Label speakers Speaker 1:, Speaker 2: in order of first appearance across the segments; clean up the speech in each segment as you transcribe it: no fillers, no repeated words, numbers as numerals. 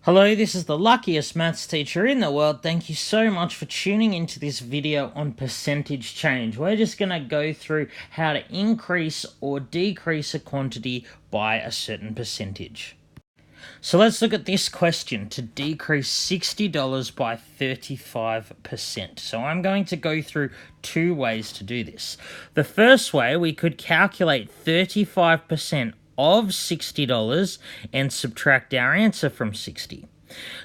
Speaker 1: Hello, this is the luckiest maths teacher in the world. Thank you so much for tuning into this video on percentage change. We're just going to go through how to increase or decrease a quantity by a certain percentage. So let's look at this question to decrease $60 by 35%. So I'm going to go through two ways to do this. The first way, we could calculate 35% of $60 and subtract our answer from 60.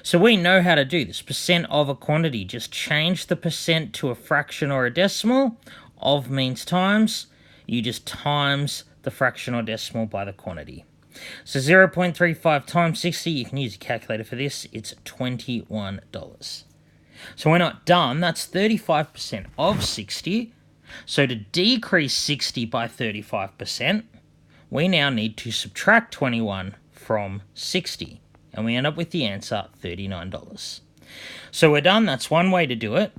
Speaker 1: So we know how to do this. Percent of a quantity, just change the percent to a fraction or a decimal. Of means times, you just times the fraction or decimal by the quantity. So 0.35 times 60, you can use a calculator for this, it's $21. So we're not done, that's 35% of 60. So to decrease 60 by 35%, we now need to subtract 21 from 60, and we end up with the answer $39. So we're done, that's one way to do it.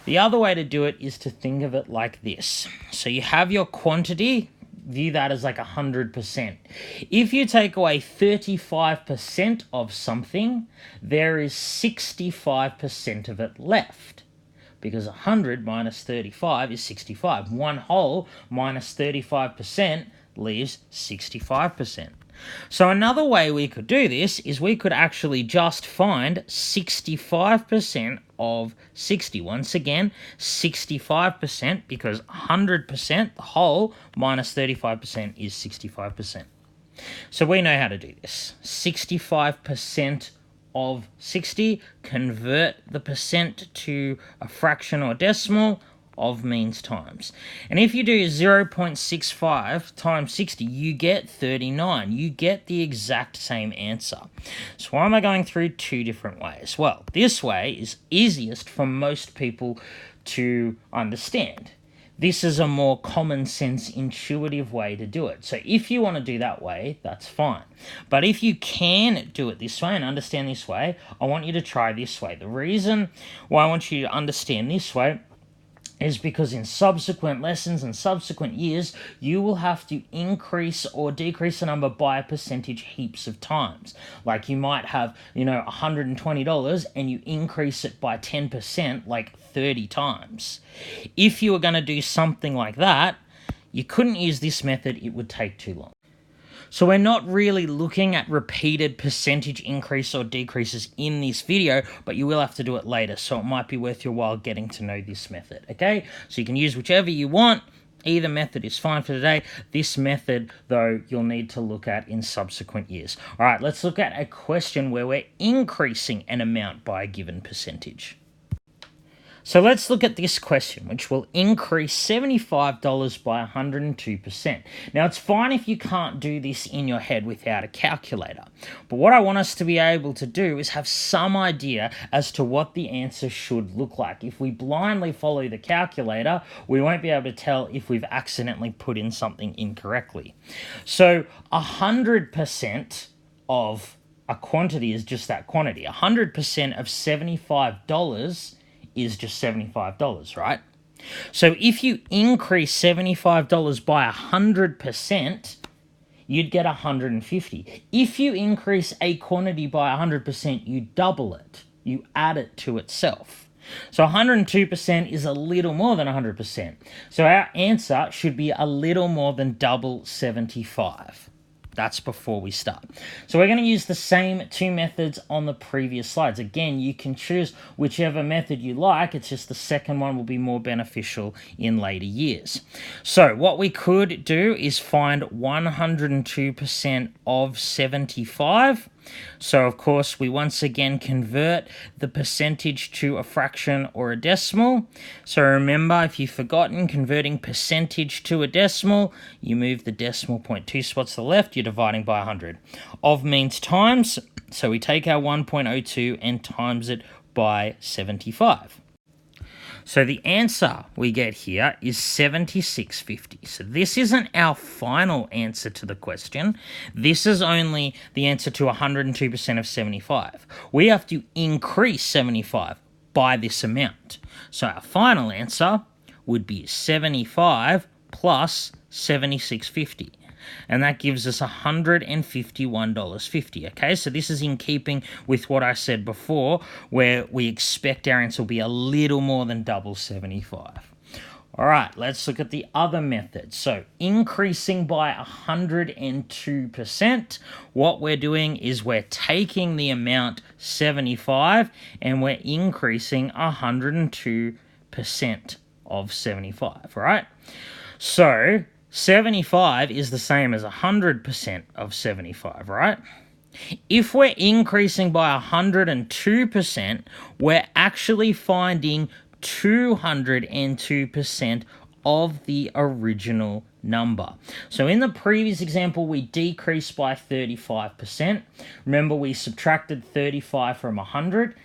Speaker 1: The other way to do it is to think of it like this. So you have your quantity, view that as like 100%. If you take away 35% of something, there is 65% of it left. Because 100 minus 35 is 65. One whole minus 35% leaves 65%. So another way we could do this is we could actually just find 65% of 60. Once again, 65% because 100%, the whole, minus 35% is 65%. So we know how to do this. 65% of 60, convert the percent to a fraction or decimal. Of means times. And if you do 0.65 times 60, you get 39. You get the exact same answer. So why am I going through two different ways? Well, this way is easiest for most people to understand. This is a more common sense, intuitive way to do it. So if you want to do that way, that's fine. But if you can do it this way and understand this way, I want you to try this way. The reason why I want you to understand this way is because in subsequent lessons and subsequent years, you will have to increase or decrease a number by a percentage heaps of times. Like you might have, $120 and you increase it by 10%, like 30 times. If you were going to do something like that, you couldn't use this method, it would take too long. So we're not really looking at repeated percentage increase or decreases in this video, but you will have to do it later, so it might be worth your while getting to know this method, okay? So you can use whichever you want. Either method is fine for today. This method, though, you'll need to look at in subsequent years. All right, let's look at a question where we're increasing an amount by a given percentage. So let's look at this question, which will increase $75 by 102%. Now, it's fine if you can't do this in your head without a calculator. But what I want us to be able to do is have some idea as to what the answer should look like. If we blindly follow the calculator, we won't be able to tell if we've accidentally put in something incorrectly. So 100% of a quantity is just that quantity. 100% of $75 is just $75, right? So if you increase $75 by 100%, you'd get 150. If you increase a quantity by 100%, you double it. You add it to itself. So 102% is a little more than 100%. So our answer should be a little more than double 75. That's before we start. So we're going to use the same two methods on the previous slides. Again, you can choose whichever method you like. It's just the second one will be more beneficial in later years. So what we could do is find 102% of 75. So, of course, we once again convert the percentage to a fraction or a decimal. So remember, if you've forgotten converting percentage to a decimal, you move the decimal point 2 spots to the left, you're dividing by 100. Of means times, so we take our 1.02 and times it by 75. So the answer we get here is 7650. So this isn't our final answer to the question. This is only the answer to 102% of 75. We have to increase 75 by this amount. So our final answer would be 75 plus 7650. and that gives us $151.50. Okay, so this is in keeping with what I said before, where we expect our answer will be a little more than double 75. All right, let's look at the other method. So increasing by 102%, what we're doing is we're taking the amount 75 and we're increasing 102% of 75, right? So 75 is the same as 100% of 75, right? If we're increasing by 102%, we're actually finding 202% of the original number. So in the previous example, we decreased by 35%. Remember, we subtracted 35 from 100,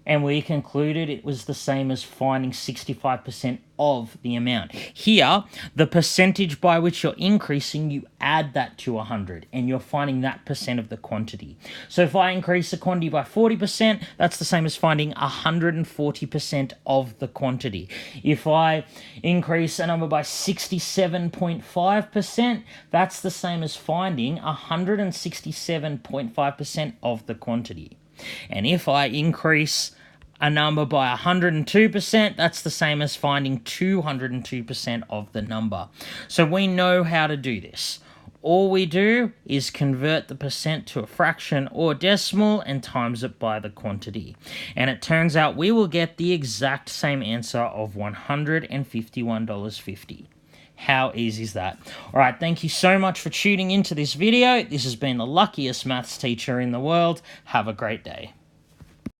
Speaker 1: and we concluded it was the same as finding 65% of the amount. Here, the percentage by which you're increasing, you add that to 100, and you're finding that percent of the quantity. So if I increase the quantity by 40%, that's the same as finding 140% of the quantity. If I increase a number by 67.5%, that's the same as finding 167.5% of the quantity. And if I increase a number by 102%, that's the same as finding 202% of the number. So we know how to do this. All we do is convert the percent to a fraction or decimal and times it by the quantity. And it turns out we will get the exact same answer of $151.50. How easy is that? All right, thank you so much for tuning into this video. This has been the luckiest maths teacher in the world. Have a great day.